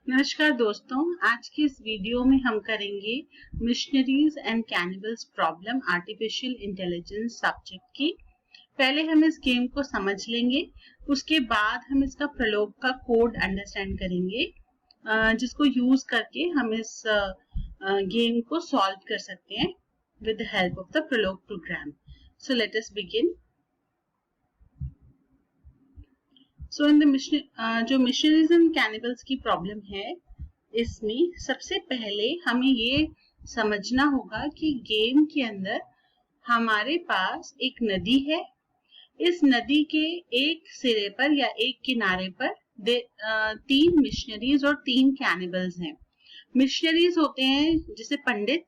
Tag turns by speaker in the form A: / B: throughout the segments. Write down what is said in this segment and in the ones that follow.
A: नमस्कार दोस्तों, आज की इस वीडियो में हम करेंगे missionaries and cannibals problem artificial intelligence subject की। पहले हम इस गेम को समझ लेंगे, उसके बाद हम इसका प्रलोभ का कोड अंडरस्टैंड करेंगे, जिसको यूज करके हम इस गेम को सॉल्व कर सकते हैं with the help of the Prolog program. So let us begin. So in the जो मिशनरीज एंड कैनिबल्स की प्रॉब्लम है, इसमें सबसे पहले हमें ये समझना होगा कि गेम के अंदर हमारे पास एक नदी है। इस नदी के एक सिरे पर या एक किनारे पर 3 मिशनरीज और 3 कैनिबल्स हैं। मिशनरीज होते हैं जैसे पंडित,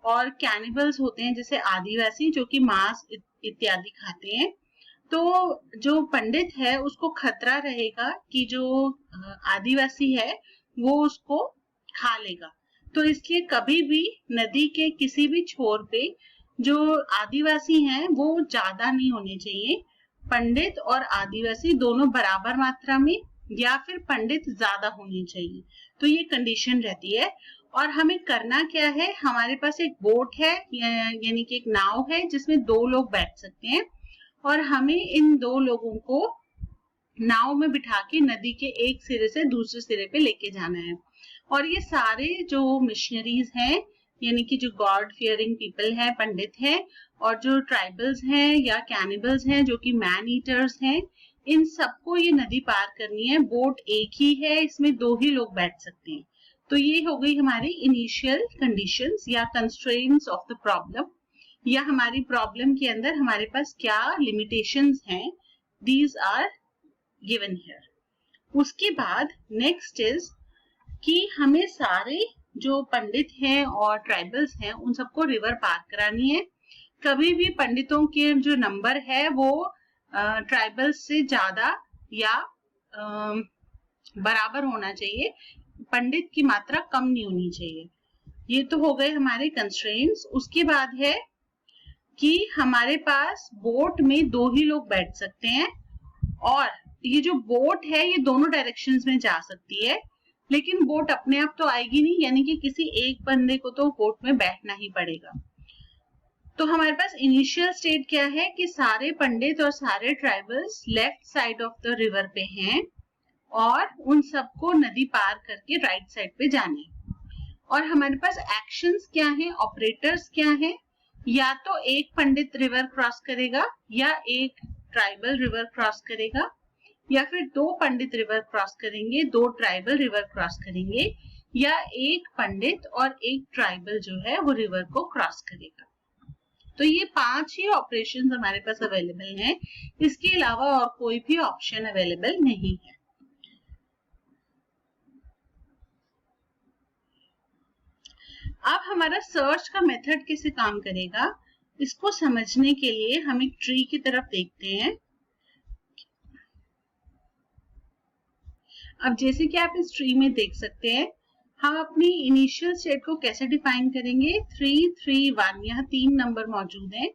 A: और कैनिबल्स होते हैं जैसे आदिवासी जो कि मांस इत्यादि खाते हैं। तो जो पंडित है उसको खतरा रहेगा कि जो आदिवासी है वो उसको खा लेगा। तो इसलिए कभी भी नदी के किसी भी छोर पे जो आदिवासी हैं वो ज्यादा नहीं होने चाहिए। पंडित और आदिवासी दोनों बराबर मात्रा में या फिर पंडित ज्यादा होने चाहिए। तो ये कंडीशन रहती है। और हमें करना क्या है, हमारे पास एक बोट है यानी कि एक नाव है जिसमें 2 लोग बैठ सकते हैं, और हमें इन 2 लोगों को नाव में बिठा के नदी के एक सिरे से दूसरे सिरे पे लेके जाना है। और ये सारे जो मिशनरीज हैं यानी कि जो गॉड फियरिंग पीपल हैं, पंडित हैं, और जो ट्राइबल्स हैं या कैनिबल्स हैं जो कि मैन ईटर्स हैं, इन सबको ये नदी पार करनी है। बोट एक ही है, इसमें 2 ही लोग बैठ सकते हैं। तो ये हो गई हमारी इनिशियल कंडीशंस या कंस्ट्रेंट्स ऑफ द प्रॉब्लम, या हमारी प्रॉब्लम के अंदर हमारे पास क्या लिमिटेशंस हैं, दीज आर गिवन हियर। उसके बाद नेक्स्ट इज कि हमें सारे जो पंडित हैं और ट्राइबल्स हैं उन सबको रिवर पार करानी है। कभी भी पंडितों के जो नंबर है वो ट्राइबल्स से ज्यादा या बराबर होना चाहिए, पंडित की मात्रा कम नहीं होनी चाहिए। ये तो हो गए हमारे कंस्ट्रेंट्स। उसके बाद है कि हमारे पास बोट में 2 ही लोग बैठ सकते हैं, और ये जो बोट है ये दोनों डायरेक्शंस में जा सकती है, लेकिन बोट अपने आप तो आएगी नहीं, यानी कि किसी एक बंदे को तो बोट में बैठना ही पड़ेगा। तो हमारे पास इनिशियल स्टेट क्या है कि सारे पंडित और सारे tribals left side of the river पे हैं, और उन सबको नदी पार करके राइट साइड पे जाना है। और हमारे पास एक्शंस क्या है, ऑपरेटर्स क्या है, या तो एक पंडित रिवर क्रॉस करेगा, या एक ट्राइबल रिवर क्रॉस करेगा, या फिर 2 पंडित रिवर क्रॉस करेंगे, 2 ट्राइबल रिवर क्रॉस करेंगे, या एक पंडित और एक ट्राइबल जो है वो रिवर को क्रॉस करेगा। तो ये 5 ही ऑपरेशंस हमारे पास अवेलेबल हैं, इसके अलावा और कोई भी ऑप्शन अवेलेबल नहीं है। अब हमारा सर्च का मेथड कैसे काम करेगा, इसको समझने के लिए हम एक ट्री की तरफ देखते हैं। अब जैसे कि आप इस ट्री में देख सकते हैं, हम अपनी इनिशियल स्टेट को कैसे डिफाइन करेंगे। 3 3 1 यहाँ 3 नंबर मौजूद हैं।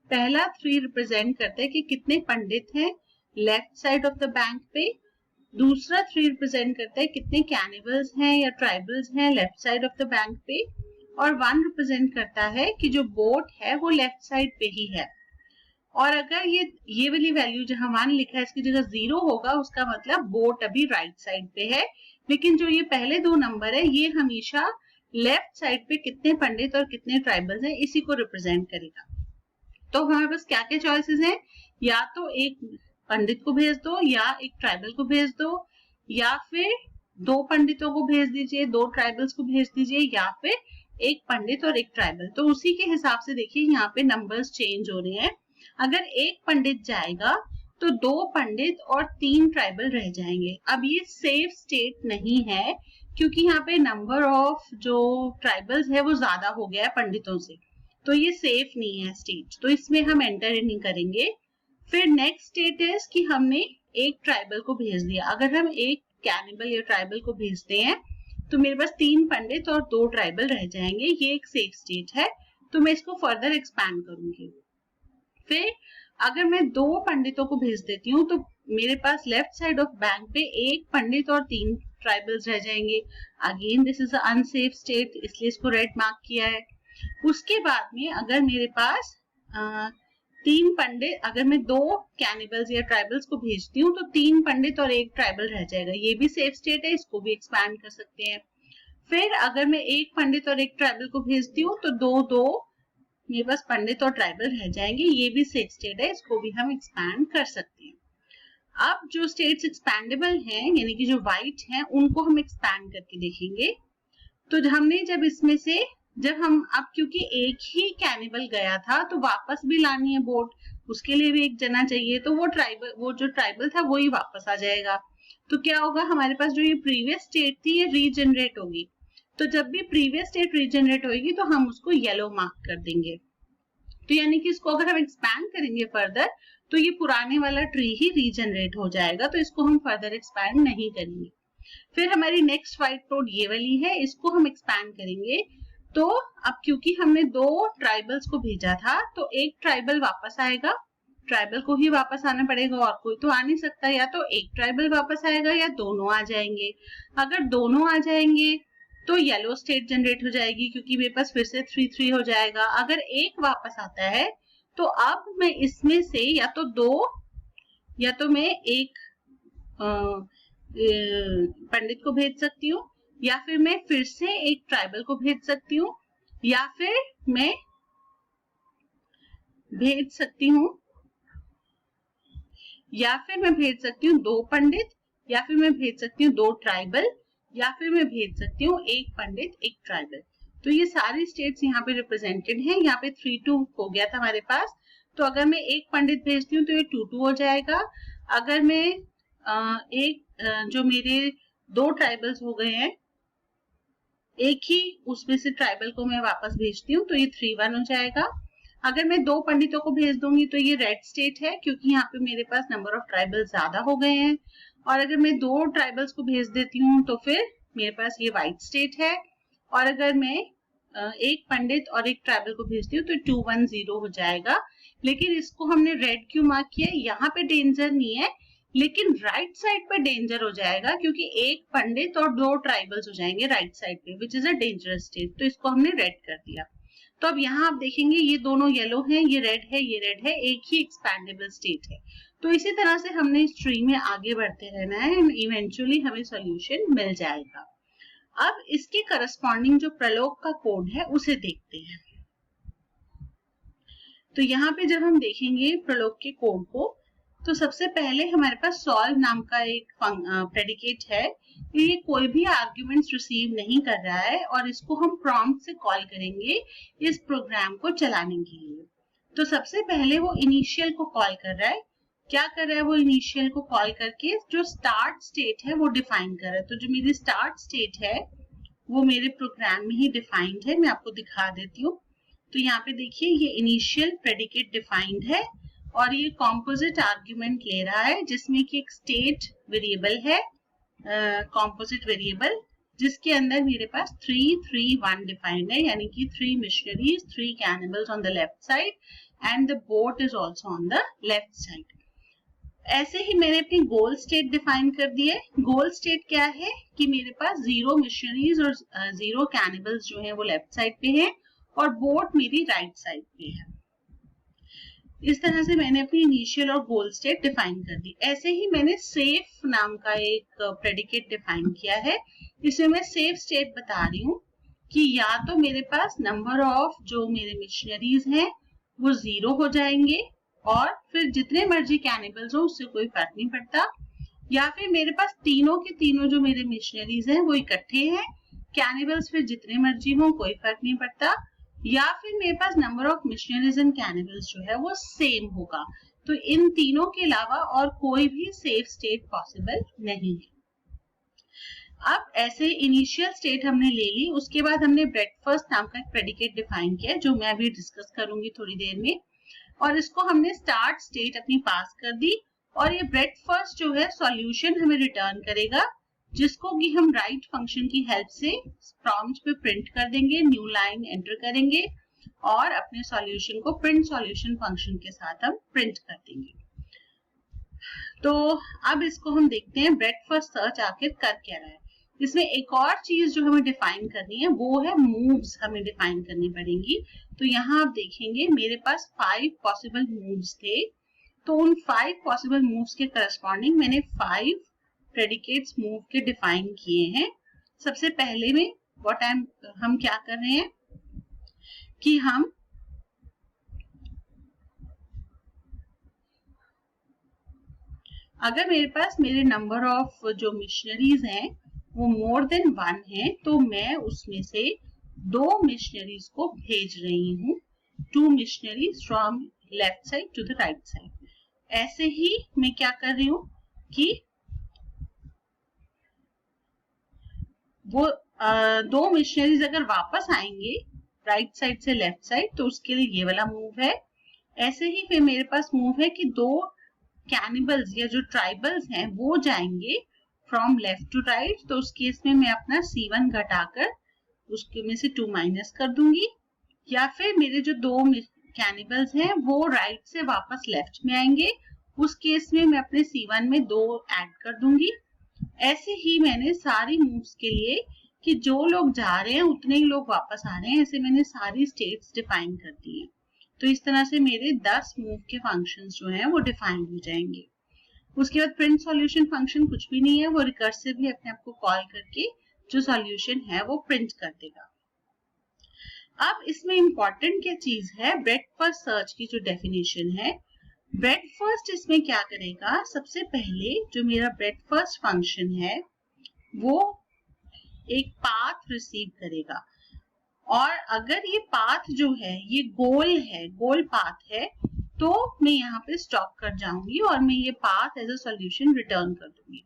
A: पहला 3 रिप्रेजेंट करता है कि कितने पंडित हैं left side of the bank पे। दूसरा 3 रिप्रेजेंट करता है कितने कैनिबल्स हैं या ट्राइबल्स हैं left side of the bank पे। और 1 रिप्रेजेंट करता है कि जो बोट है वो लेफ्ट साइड पे ही है। और अगर ये वाली वैल्यू जहां 1 लिखा है इसकी जगह 0 होगा, उसका मतलब बोट अभी राइट साइड पे है। लेकिन जो ये पहले 2 नंबर है ये हमेशा लेफ्ट साइड पे कितने पंडित और कितने ट्राइबल्स हैं इसी को रिप्रेजेंट करेगा। तो हमारे पास क्या क्या चॉइसेस हैं, या तो एक पंडित को भेज दो, या एक ट्राइबल को भेज दो, या फिर 2 पंडितों को भेज दीजिए, 2 ट्राइबल्स को भेज दीजिए, या फिर एक पंडित और एक ट्राइबल। तो उसी के हिसाब से देखिए यहाँ पे नंबर्स चेंज हो रहे हैं। अगर एक पंडित जाएगा तो 2 पंडित और 3 ट्राइबल रह जाएंगे। अब ये सेफ स्टेट नहीं है, क्योंकि यहाँ पे नंबर ऑफ जो ट्राइबल्स है वो ज्यादा हो गया है पंडितों से, तो ये सेफ नहीं है स्टेट, तो इसमें हम एंटर नहीं करेंगे। फिर नेक्स्ट स्टेट है कि हमने एक ट्राइबल को भेज दिया। अगर हम एक कैनिबल या ट्राइबल को भेजते हैं तो मेरे पास 3 पंडित और 2 ट्राइबल रह जाएंगे, ये एक सेफ स्टेट है। तो मैं इसको फर्दर एक्सपैंड करूंगी। फिर अगर मैं 2 पंडितों को भेज देती हूँ तो मेरे पास लेफ्ट साइड ऑफ बैंक पे एक पंडित और 3 ट्राइबल्स रह जाएंगे। Again this is unsafe state, इसलिए इसको रेड मार्क किया है। उसके बाद में अगर मेरे पास 3 पंडित, अगर मैं 2 कैनिबल्स या ट्राइबल्स को भेजती हूँ तो 3 पंडित और 1 ट्राइबल रह जाएगा, ये भी सेफ स्टेट है, इसको भी एक्सपैंड कर सकते हैं। फिर अगर मैं 1 पंडित और 1 ट्राइबल को भेजती हूँ तो 2 मेरे पास पंडित और ट्राइबल रह जाएंगे, ये भी सेफ स्टेट है, इसको भी हम एक्सपैंड कर सकते हैं। अब जो स्टेट्स एक्सपैंडेबल हैं, यानी कि जो व्हाइट हैं, उनको हम एक्सपैंड करके देखेंगे। तो हमने जब इसमें से अब क्योंकि एक ही कैनिबल गया था तो वापस भी लानी है बोट, उसके लिए भी एक जना चाहिए, तो वो जो ट्राइबल था वही वापस आ जाएगा। तो क्या होगा, हमारे पास जो ये प्रीवियस स्टेट थी ये रीजनरेट होगी। तो जब भी प्रीवियस स्टेट रीजनरेट होगी तो हम उसको येलो मार्क कर देंगे। तो यानी कि इसको अगर हम एक्सपैंड करेंगे फर्दर तो ये पुराने वाला ट्री ही रीजनरेट हो जाएगा, तो इसको हम फर्दर एक्सपैंड नहीं करेंगे। फिर हमारी नेक्स्ट व्हाइट नोड ये वाली है, इसको हम एक्सपैंड करेंगे। तो अब क्योंकि हमने 2 ट्राइबल्स को भेजा था तो 1 ट्राइबल वापस आएगा, ट्राइबल को ही वापस आना पड़ेगा और कोई तो आ नहीं सकता, या तो 1 ट्राइबल वापस आएगा या दोनों आ जाएंगे। अगर दोनों आ जाएंगे तो येलो स्टेट जनरेट हो जाएगी, क्योंकि मेरे पास फिर से 3-3 हो जाएगा। अगर 1 वापस आता है तो अब मैं इसमें से या तो मैं 1 पंडित को भेज सकती हूँ, या फिर मैं फिर से 1 ट्राइबल को भेज सकती हूँ, या फिर मैं भेज सकती हूँ 2 पंडित, या फिर मैं भेज सकती हूँ 2 ट्राइबल, या फिर मैं भेज सकती हूँ 1 पंडित 1 ट्राइबल। तो ये सारी स्टेट्स यहाँ पे रिप्रेजेंटेड हैं। यहाँ पे 3-2 हो गया था हमारे पास, तो अगर मैं 1 पंडित भेजती हूँ तो ये 2-2 हो जाएगा। अगर मैं जो मेरे 2 ट्राइबल्स हो गए हैं, एक ही उसमें से ट्राइबल को मैं वापस भेजती हूँ तो ये 3-1 हो जाएगा। अगर मैं 2 पंडितों को भेज दूंगी तो ये रेड स्टेट है, क्योंकि यहाँ पे मेरे पास नंबर ऑफ ट्राइबल्स ज्यादा हो गए हैं। और अगर मैं 2 ट्राइबल्स को भेज देती हूँ तो फिर मेरे पास ये व्हाइट स्टेट है। और अगर मैं 1 पंडित और 1 ट्राइबल को भेजती हूँ तो 2-1-0 हो जाएगा। लेकिन इसको हमने रेड क्यों मार्क किया, यहाँ पे डेंजर नहीं है, लेकिन राइट साइड पे डेंजर हो जाएगा, क्योंकि 1 पंडित और 2 ट्राइबल्स हो जाएंगे राइट साइड पे, which is a dangerous state, तो इसको हमने रेड कर दिया। तो अब यहाँ आप देखेंगे ये दोनों येलो हैं, ये रेड है, ये रेड है, एक ही एक्सपैंडेबल स्टेट है। तो इसी तरह से हमने इस ट्री में आगे बढ़ते रहना है एंड इवेंचुअली हमें सॉल्यूशन मिल जाएगा। अब इसके करस्पॉन्डिंग जो प्रलोग का कोड है उसे देखते हैं। तो यहाँ पे जब हम देखेंगे प्रलोग के कोड को, तो सबसे पहले हमारे पास सॉल्व नाम का एक प्रेडिकेट है। ये कोई भी आर्ग्यूमेंट्स रिसीव नहीं कर रहा है और इसको हम प्रॉम्प्ट से कॉल करेंगे इस प्रोग्राम को चलाने के लिए। तो सबसे पहले वो इनिशियल को कॉल कर रहा है। क्या कर रहा है वो, इनिशियल को कॉल करके जो स्टार्ट स्टेट है वो डिफाइन कर रहा है। तो जो मेरी स्टार्ट स्टेट है वो मेरे प्रोग्राम में ही डिफाइंड है, मैं आपको दिखा देती हूँ। तो यहाँ पे देखिए ये इनिशियल प्रेडिकेट डिफाइंड है और ये कॉम्पोजिट आर्ग्यूमेंट ले रहा है, जिसमें कि एक स्टेट वेरिएबल है, कॉम्पोजिट वेरिएबल, जिसके अंदर मेरे पास 3-3-1 डिफाइंड है, यानी कि 3 missionaries, 3 cannibals on the left side and the boat is also on the left side. ऐसे ही मैंने अपनी गोल स्टेट डिफाइन कर दी है। गोल स्टेट क्या है कि मेरे पास 0 मिशनरीज और 0 कैनिबल्स जो है वो लेफ्ट साइड पे है और बोट मेरी राइट साइड पे है। इस तरह से मैंने अपनी इनिशियल और गोल स्टेट डिफाइन कर दी। ऐसे ही मैंने सेफ नाम का एक प्रेडिकेट डिफाइन किया है। इसमें मैं सेफ स्टेट बता रही हूँ कि या तो मेरे पास नंबर ऑफ जो मेरे मिशनरीज हैं वो 0 हो जाएंगे और फिर जितने मर्जी कैनिबल्स हो उससे कोई फर्क नहीं पड़ता, या फिर मेरे पास तीनों के तीनों जो मेरे मिशनरीज हैं वो इकट्ठे हैं, कैनिबल्स फिर जितने मर्जी हो कोई फर्क नहीं पड़ता, या फिर मेरे पास number of missionaries and cannibals जो है वो सेम होगा। तो इन तीनों के अलावा और कोई भी सेफ स्टेट पॉसिबल नहीं है। अब ऐसे इनिशियल स्टेट हमने ले ली, उसके बाद हमने ब्रेकफास्ट नाम का एक प्रेडिकेट डिफाइन किया जो मैं अभी डिस्कस करूंगी थोड़ी देर में, और इसको हमने स्टार्ट स्टेट अपनी पास कर दी और ये ब्रेकफास्ट जो है सॉल्यूशन हमें रिटर्न करेगा, जिसको कि हम राइट फंक्शन की हेल्प से प्रॉम्प्ट पे प्रिंट कर देंगे, न्यू लाइन एंटर करेंगे और अपने सॉल्यूशन को प्रिंट सॉल्यूशन फंक्शन के साथ हम प्रिंट कर देंगे। तो अब इसको हम देखते हैं ब्रेकफास्ट सर्च आखिर कर क्या रहा है। इसमें एक और चीज जो हमें डिफाइन करनी है वो है मूव्स, हमें डिफाइन करनी पड़ेंगी। तो यहाँ आप देखेंगे मेरे पास 5 पॉसिबल मूव्स थे, तो उन 5 पॉसिबल मूव्स के करस्पॉन्डिंग मैंने 5 प्रेडिकेट्स मूव के डिफाइन किए हैं। सबसे पहले में हम क्या कर रहे हैं कि हम अगर मेरे पास मेरे नंबर ऑफ जो मिशनरीज हैं वो मोर देन 1 है, तो मैं उसमें से 2 मिशनरीज को भेज रही हूँ, 2 missionaries from left side to the right side. ऐसे ही मैं क्या कर रही हूँ कि वो 2 मिशनरीज अगर वापस आएंगे राइट साइड से लेफ्ट साइड तो उसके लिए ये वाला मूव है। ऐसे ही फिर मेरे पास मूव है कि 2 कैनिबल्स या जो ट्राइबल्स हैं वो जाएंगे फ्रॉम लेफ्ट टू राइट, तो उस केस में मैं अपना C1 घटाकर उसके में से 2 माइनस कर दूंगी। या फिर मेरे जो 2 कैनिबल्स हैं वो राइट से वापस लेफ्ट में आएंगे, उस केस में मैं अपने C1 में 2 ऐड कर दूंगी। ऐसे ही मैंने सारी मूव्स के लिए कि जो लोग जा रहे हैं उतने ही लोग वापस आ रहे हैं, ऐसे मैंने सारी स्टेट्स डिफाइन कर दी है। तो इस तरह से मेरे 10 मूव के फंक्शंस जो हैं वो डिफाइन हो जाएंगे। उसके बाद प्रिंट सॉल्यूशन फंक्शन कुछ भी नहीं है, वो रिकर्सिवली अपने आप को कॉल करके जो सॉल्यूशन है वो प्रिंट कर देगा। अब इसमें इंपॉर्टेंट क्या चीज है, ब्रेथ फर्स्ट सर्च की जो डेफिनेशन है, ब्रेथ फर्स्ट इसमें क्या करेगा, सबसे पहले जो मेरा ब्रेथ फर्स्ट फंक्शन है वो एक पाथ रिसीव करेगा, और अगर ये पाथ जो है ये गोल पाथ है, तो मैं यहाँ पे स्टॉप कर जाऊंगी और मैं ये path as a solution return कर दूंगी।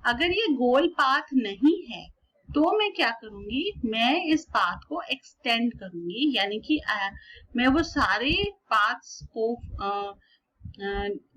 A: अगर ये गोल पाथ नहीं है तो मैं क्या करूंगी, मैं इस पाथ को एक्सटेंड करूंगी, यानी कि मैं वो सारे पाथ्स को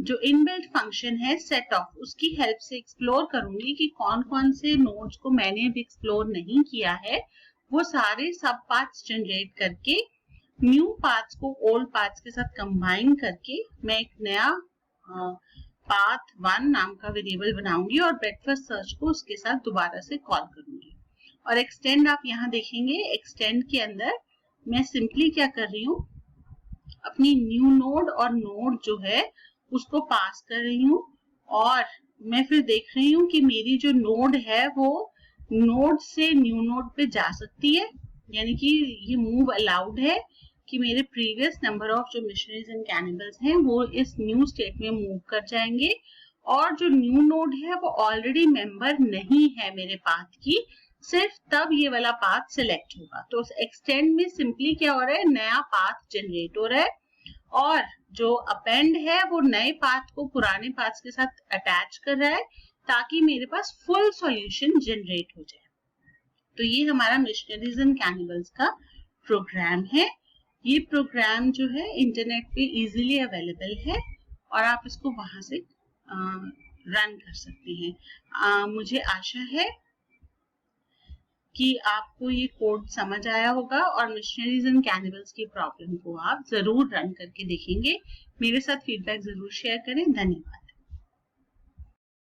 A: जो इनबिल्ट फंक्शन है सेट ऑफ, उसकी हेल्प से एक्सप्लोर करूंगी कि कौन कौन से नोड्स को मैंने अभी एक्सप्लोर नहीं किया है, वो सारे सब पाथ्स जनरेट करके न्यू पाथ्स को ओल्ड पाथ्स के साथ कंबाइन करके मैं एक नया पाथ 1 नाम का वेरिएबल बनाऊंगी और ब्रेथ फर्स्ट सर्च को उसके साथ दोबारा से कॉल करूंगी। और एक्सटेंड आप यहाँ देखेंगे, एक्सटेंड के अंदर मैं सिंपली क्या कर रही हूँ, अपनी न्यू नोड और नोड जो है उसको पास कर रही हूँ, और मैं फिर देख रही हूँ कि मेरी जो नोड है वो नोड से न्यू नोड पे जा सकती है, यानी कि ये मूव अलाउड है कि मेरे प्रीवियस नंबर ऑफ जो मिशनरीज एंड कैनिबल्स हैं वो इस न्यू स्टेट में मूव कर जाएंगे, और जो न्यू नोड है वो ऑलरेडी मेंबर नहीं है मेरे पाथ की, सिर्फ तब ये वाला पाथ सिलेक्ट होगा। तो एक्सटेंड में सिंपली क्या हो रहा है, नया पाथ जनरेट हो रहा है, और जो अपेंड है वो नए पाथ को पुराने पाथ के साथ अटैच कर रहा है ताकि मेरे पास फुल सॉल्यूशन जनरेट हो जाए। तो ये हमारा मिशनरीज एंड कैनिबल्स का प्रोग्राम है। ये प्रोग्राम जो है इंटरनेट पे इजीली अवेलेबल है और आप इसको वहां से रन कर सकते हैं। मुझे आशा है कि आपको ये कोड समझ आया होगा और मिशनरीज एंड कैनिबल्स की प्रॉब्लम को आप जरूर रन करके देखेंगे। मेरे साथ फीडबैक जरूर शेयर करें। धन्यवाद।